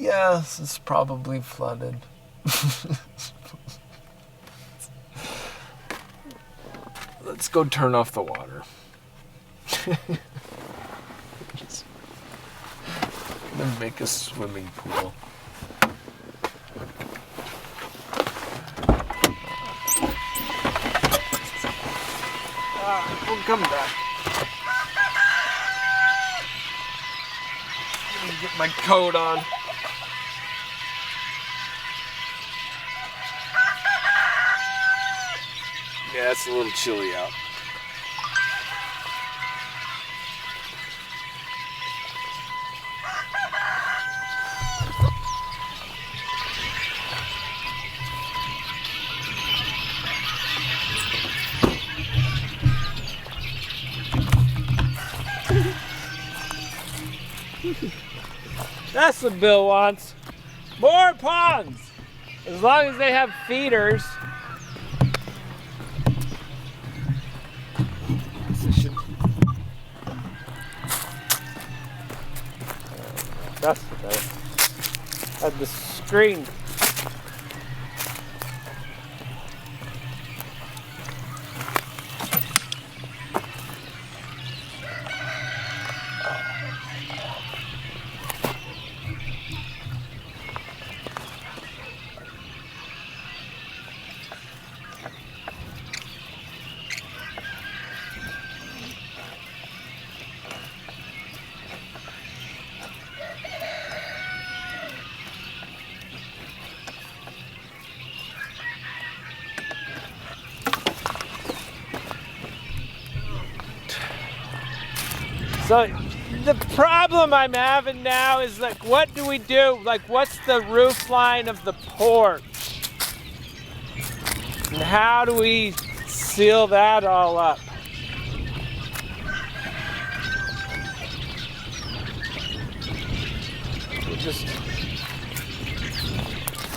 Yes, it's probably flooded. Let's go turn off the water. Then make a swimming pool. We'll come back. Let me get my coat on. Yeah, it's a little chilly out. That's what Bill wants. More ponds! As long as they have feeders. That's better. At the screen. So the problem I'm having now is like, what do we do? Like, what's the roof line of the porch? And how do we seal that all up?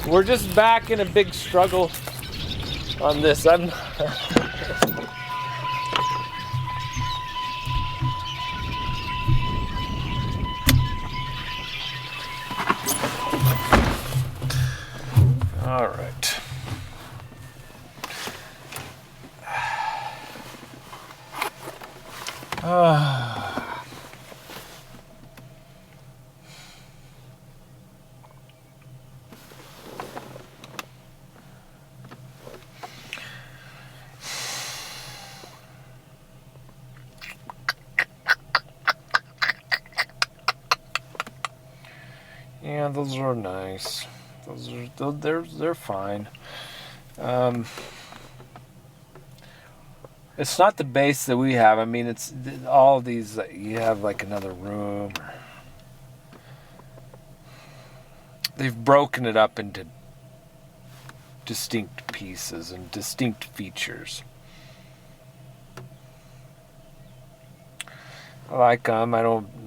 We're just back in a big struggle on this. All right. Yeah, those are nice. They're fine. It's not the base that we have. I mean, it's all of these. You have like another room. They've broken it up into distinct pieces and distinct features. I like them.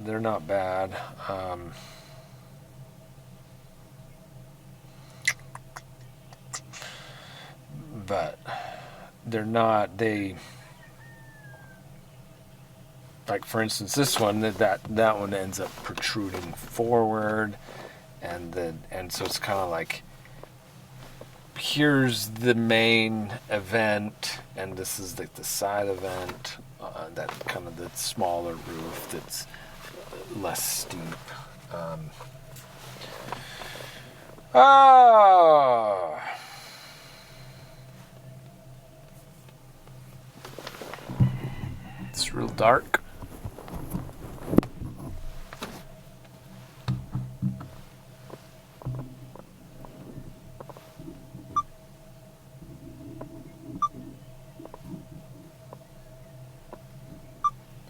They're not bad. But they're not. Like for instance, this one that one ends up protruding forward, and so it's kind of like, here's the main event, and this is like the side event. That kind of the smaller roof that's less steep. It's real dark.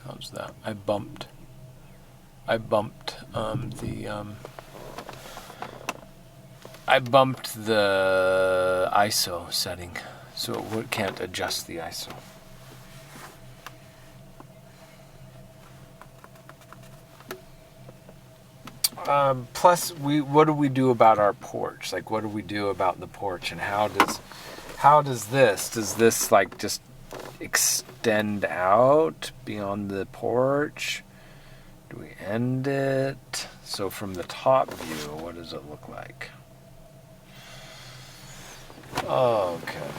How's that? I bumped the ISO setting, so it can't adjust the ISO. Plus, what do we do about our porch? Like, what do we do about the porch, and how does this like just extend out beyond the porch? Do we end it? So from the top view, what does it look like? Oh, okay.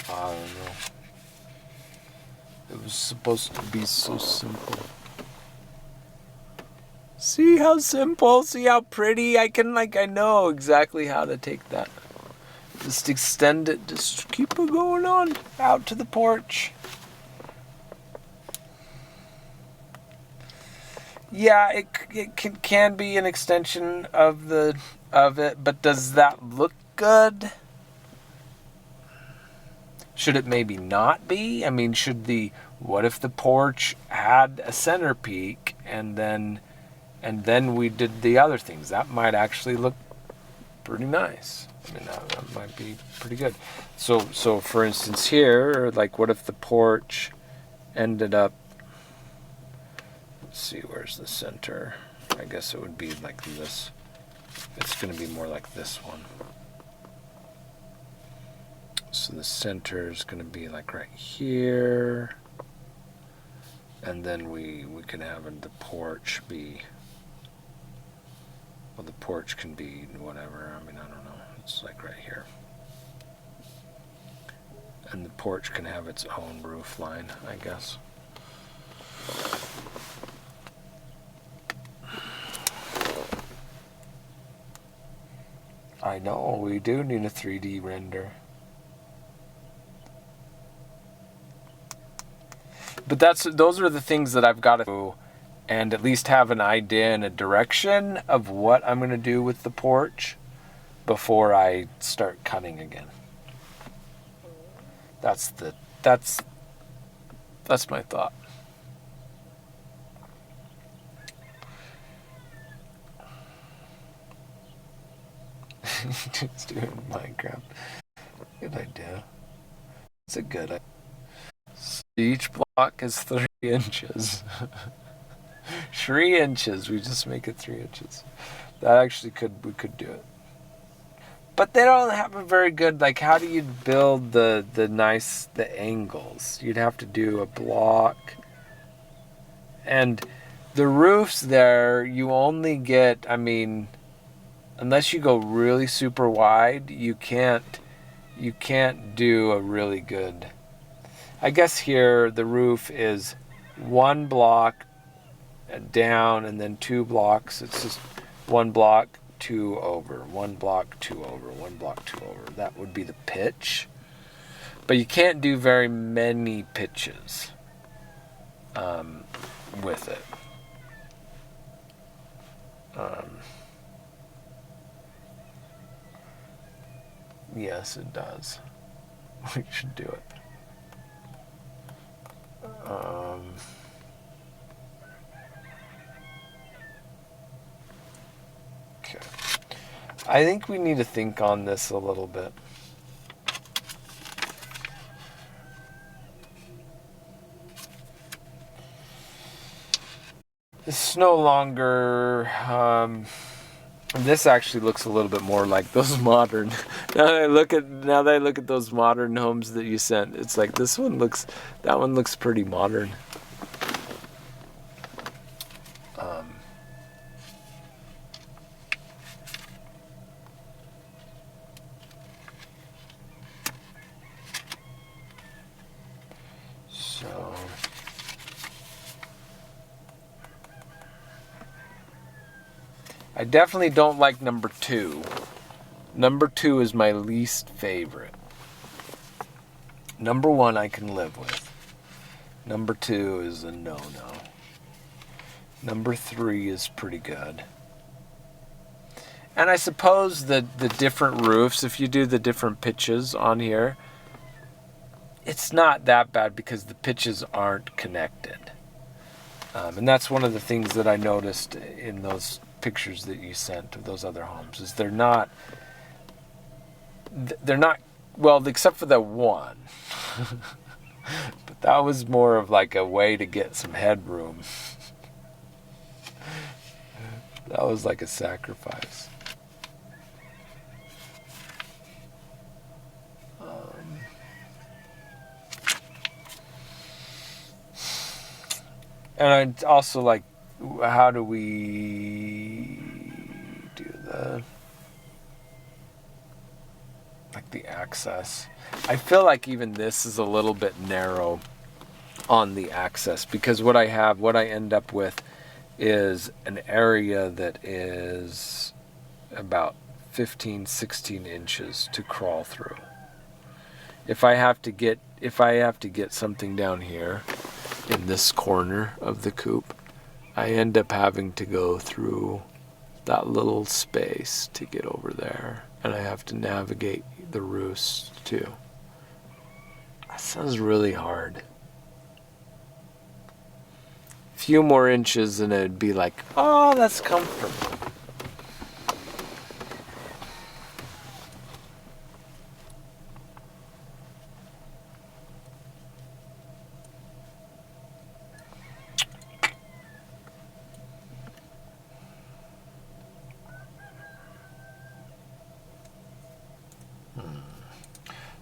I don't know. It was supposed to be so simple. See how simple? See how pretty? I know exactly how to take that. Just extend it. Just keep it going on out to the porch. Yeah, it can be an extension of it, but does that look good? Should it maybe not be? I mean, what if the porch had a center peak and then we did the other things? That might actually look pretty nice. I mean, that might be pretty good. So for instance here, like what if the porch ended up, let's see, where's the center? I guess it would be like this. It's going to be more like this one. So the center is going to be like right here. And then we can have the porch be, well, the porch can be whatever. I mean, I don't know. It's like right here. And the porch can have its own roof line, I guess. I know, we do need a 3D render. But those are the things that I've got to do and at least have an idea and a direction of what I'm going to do with the porch before I start cutting again. That's my thought. Just doing Minecraft. Good idea. It's a good idea. Each block is 3 inches. 3 inches. We just make it 3 inches. That actually we could do it. But they don't have a very good, like, how do you build the angles? You'd have to do a block. And the roofs there, you only get, I mean, unless you go really super wide, you can't do a really good. I guess here the roof is 1 block down and then 2 blocks. It's just 1 block, 2 over, 1 block, 2 over, 1 block, 2 over. That would be the pitch. But you can't do very many pitches with it. Yes, it does. We should do it. Okay. I think we need to think on this a little bit. This is no longer. This actually looks a little bit more like those modern. Now that I look at those modern homes that you sent, it's like that one looks pretty modern. So. I definitely don't like number 2. Number 2 is my least favorite. Number 1 I can live with. Number 2 is a no-no. Number 3 is pretty good. And I suppose that the different roofs, if you do the different pitches on here, it's not that bad because the pitches aren't connected. And that's one of the things that I noticed in those pictures that you sent of those other homes, is they're not well, except for that one. But that was more of like a way to get some headroom. That was like a sacrifice. And I also like, how do we do the access? I feel like even this is a little bit narrow on the access, because what I end up with is an area that is about 15, 16 inches to crawl through. If I have to get something down here in this corner of the coop, I end up having to go through that little space to get over there, and I have to navigate the roost too. That sounds really hard. A few more inches and it'd be like, oh, that's comfortable.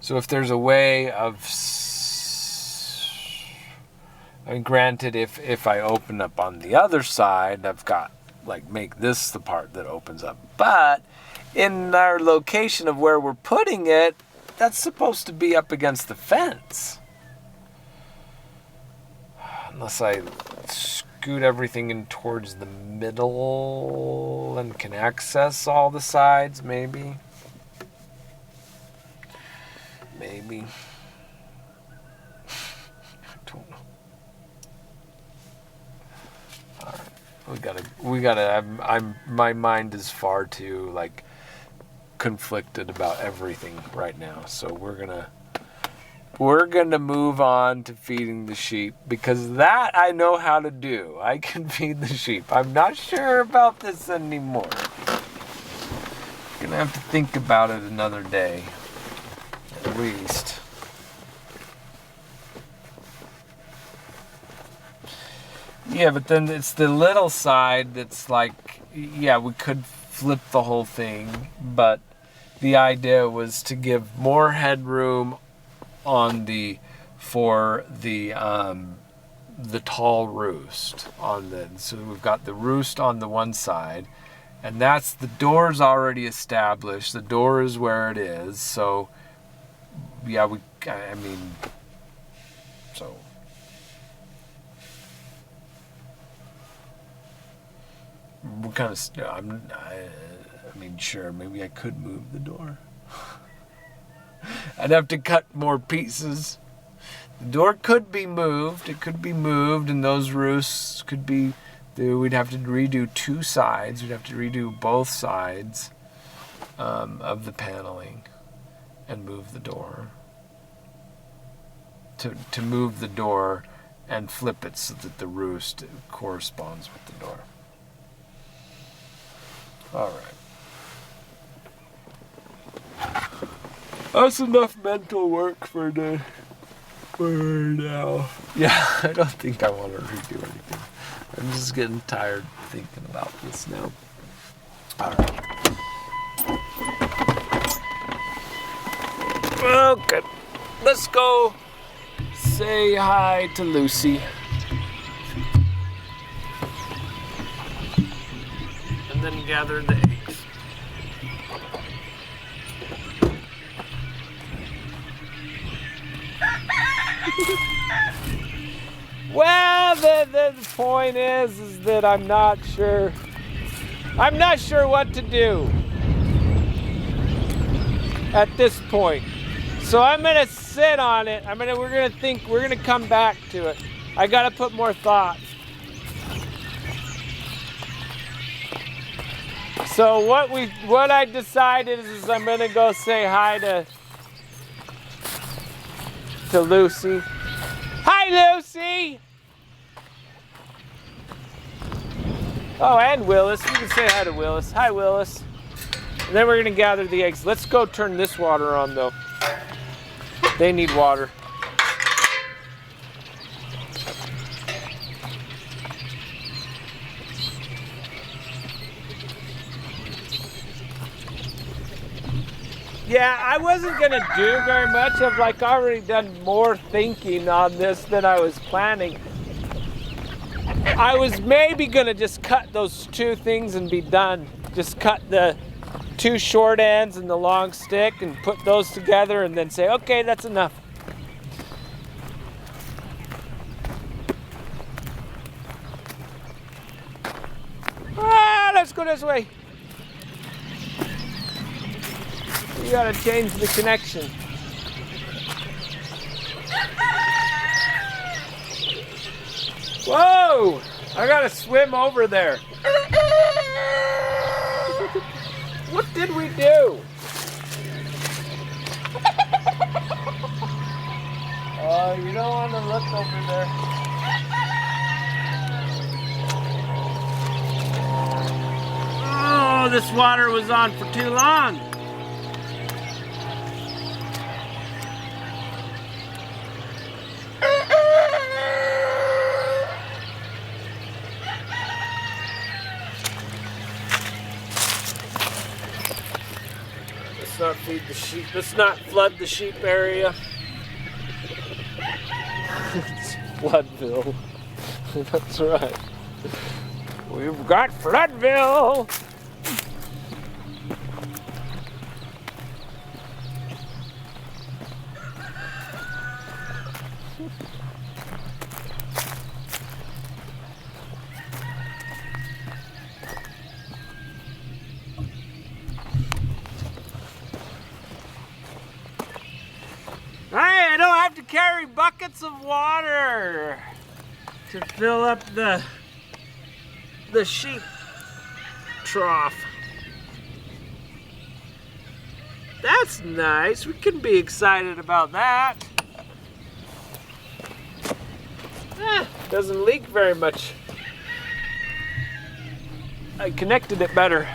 So if there's a way of, I mean, granted, if I open up on the other side, I've got, like, make this the part that opens up. But in our location of where we're putting it, that's supposed to be up against the fence. Unless I scoot everything in towards the middle and can access all the sides, maybe. Maybe. I don't know. All right. We gotta, my mind is far too, like, conflicted about everything right now. So we're gonna move on to feeding the sheep, because that I know how to do. I can feed the sheep. I'm not sure about this anymore. Gonna have to think about it another day. At least. Yeah, but then it's the little side that's like, yeah, we could flip the whole thing, but the idea was to give more headroom on for the tall roost on the, so we've got the roost on the one side, and that's, the door's already established. The door is where it is, so yeah, I mean, so. What kind of, I mean, sure, maybe I could move the door. I'd have to cut more pieces. The door could be moved. It could be moved, and those roosts could be, we'd have to redo two sides. We'd have to redo both sides of the paneling and move the door. To move the door and flip it so that the roost corresponds with the door. All right. That's enough mental work for now. Yeah, I don't think I want to redo anything. I'm just getting tired thinking about this now. All right. Okay, let's go say hi to Lucy. And then gather the eggs. Well, the point is that I'm not sure what to do at this point. So I'm gonna sit on it. We're gonna come back to it. I gotta put more thought. So what I decided is I'm gonna go say hi to Lucy. Hi, Lucy. Oh, and Willis. We can say hi to Willis. Hi, Willis. And then we're gonna gather the eggs. Let's go turn this water on, though. They need water. Yeah, I wasn't gonna do very much. I've already done more thinking on this than I was planning. I was maybe gonna just cut those two things and be done. Just cut the two short ends and the long stick and put those together and then say, okay, that's enough. Ah, let's go this way. We gotta change the connection. Whoa! I gotta swim over there. What did we do? Oh, you don't want to look over there. Oh, this water was on for too long. Let's not feed the sheep. Let's not flood the sheep area. It's Floodville. That's right. We've got Floodville. Hey, I don't have to carry buckets of water to fill up the sheep trough. That's nice. We can be excited about that. Doesn't leak very much. I connected it better.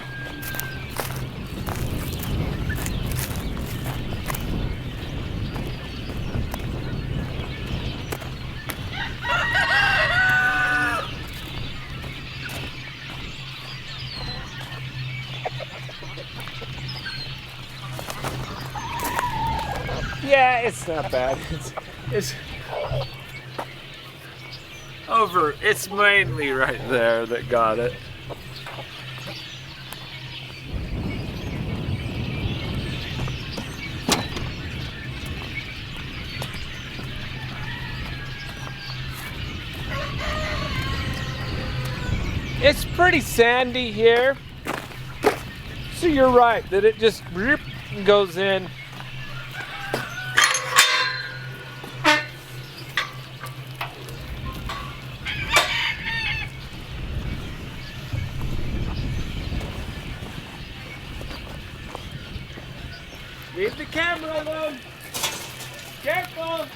Yeah, it's not bad. It's over. It's mainly right there that got it. It's pretty sandy here. So you're right that it just goes in. Leave the camera alone. Careful.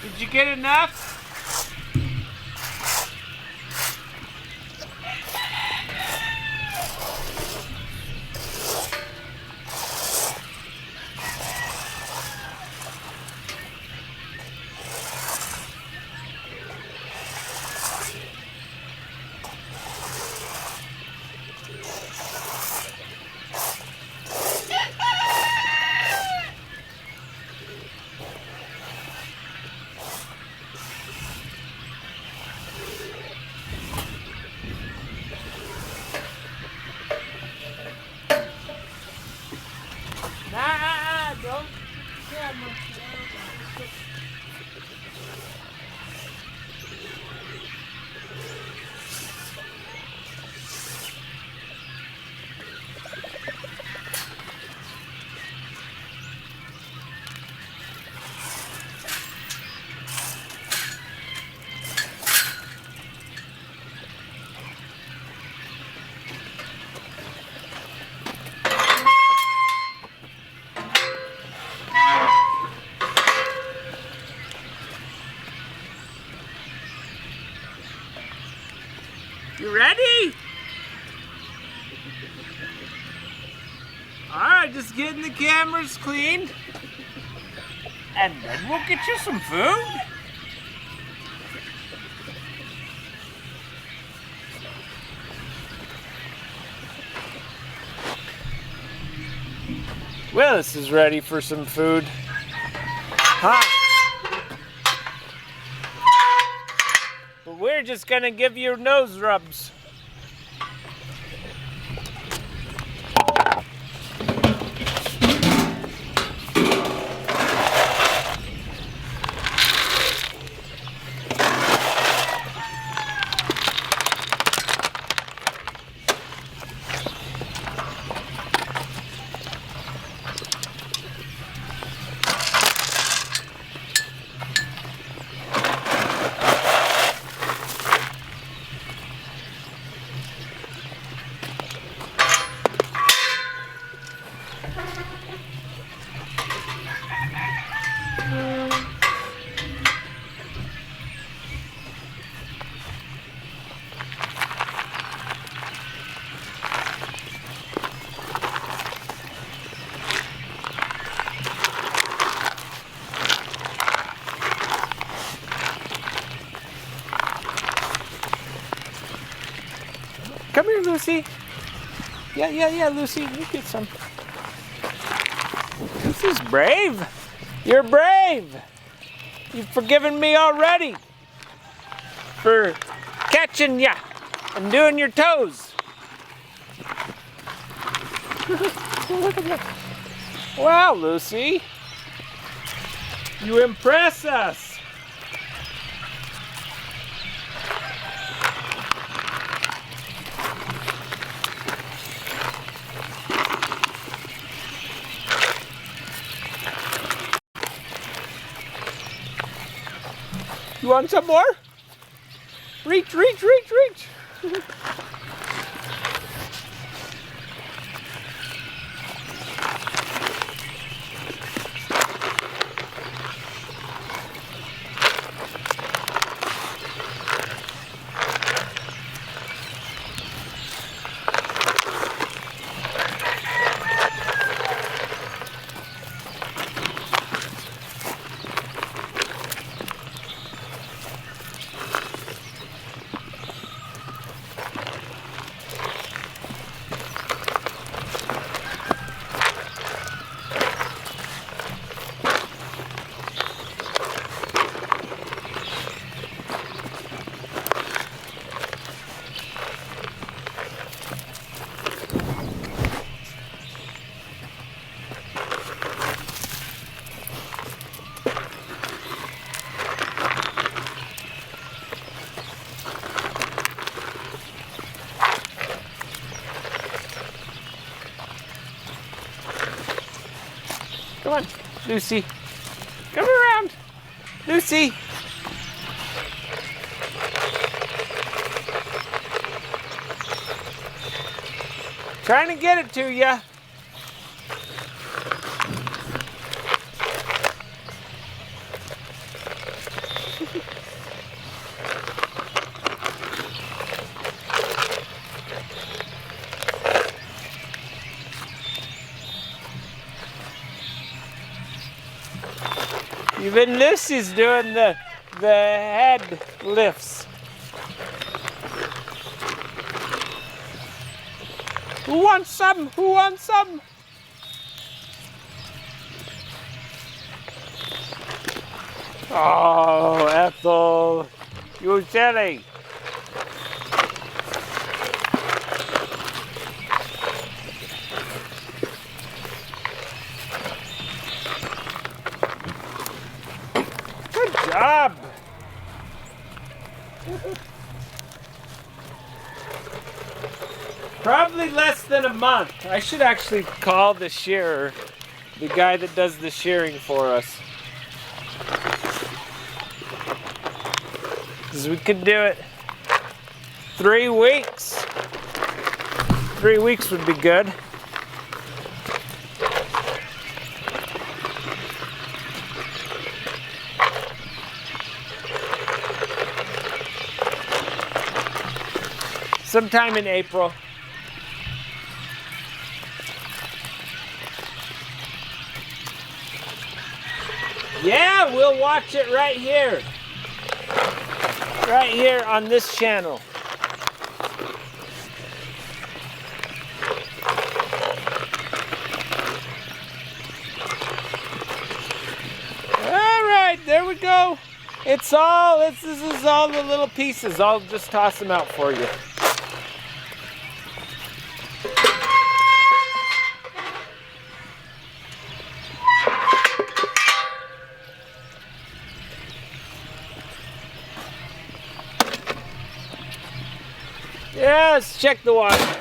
Did you get enough? You ready? Alright, just getting the cameras cleaned. And then we'll get you some food. Willis is ready for some food. Huh? But we're just gonna give you nose rubs. Come here, Lucy. Yeah, Lucy, you get some. Lucy's brave. You're brave. You've forgiven me already for catching ya and doing your toes. Look at that. Wow, Lucy. You impress us. You want some more? Reach. Come on, Lucy. Come around. Lucy. Trying to get it to ya. Even Lucy's doing the head lifts. Who wants some? Who wants some? Oh, Ethel, you silly. Good job. Probably less than a month. I should actually call the shearer, the guy that does the shearing for us. Because we could do it 3 weeks. 3 weeks would be good. sometime in April. Yeah, we'll watch it right here. Right here on this channel. Alright, there we go. This is all the little pieces. I'll just toss them out for you. Yeah, let's check the water.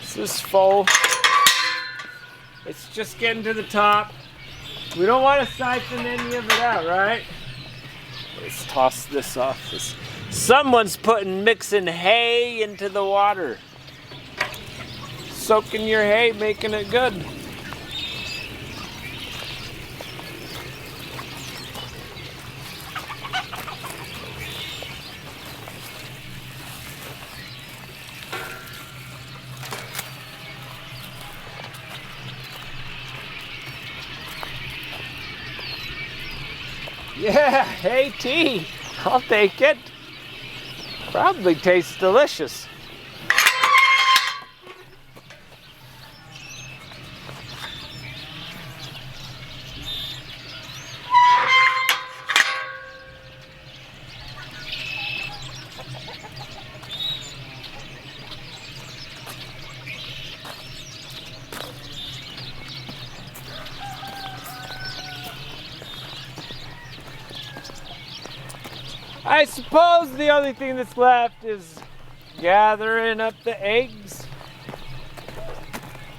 This is full. It's just getting to the top. We don't want to siphon any of it out, right? Let's toss this off. Someone's mixing hay into the water. Soaking your hay, making it good. Yeah, hay tea. I'll take it. Probably tastes delicious. I suppose the only thing that's left is gathering up the eggs.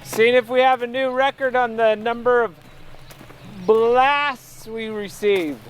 Seeing if we have a new record on the number of blasts we received.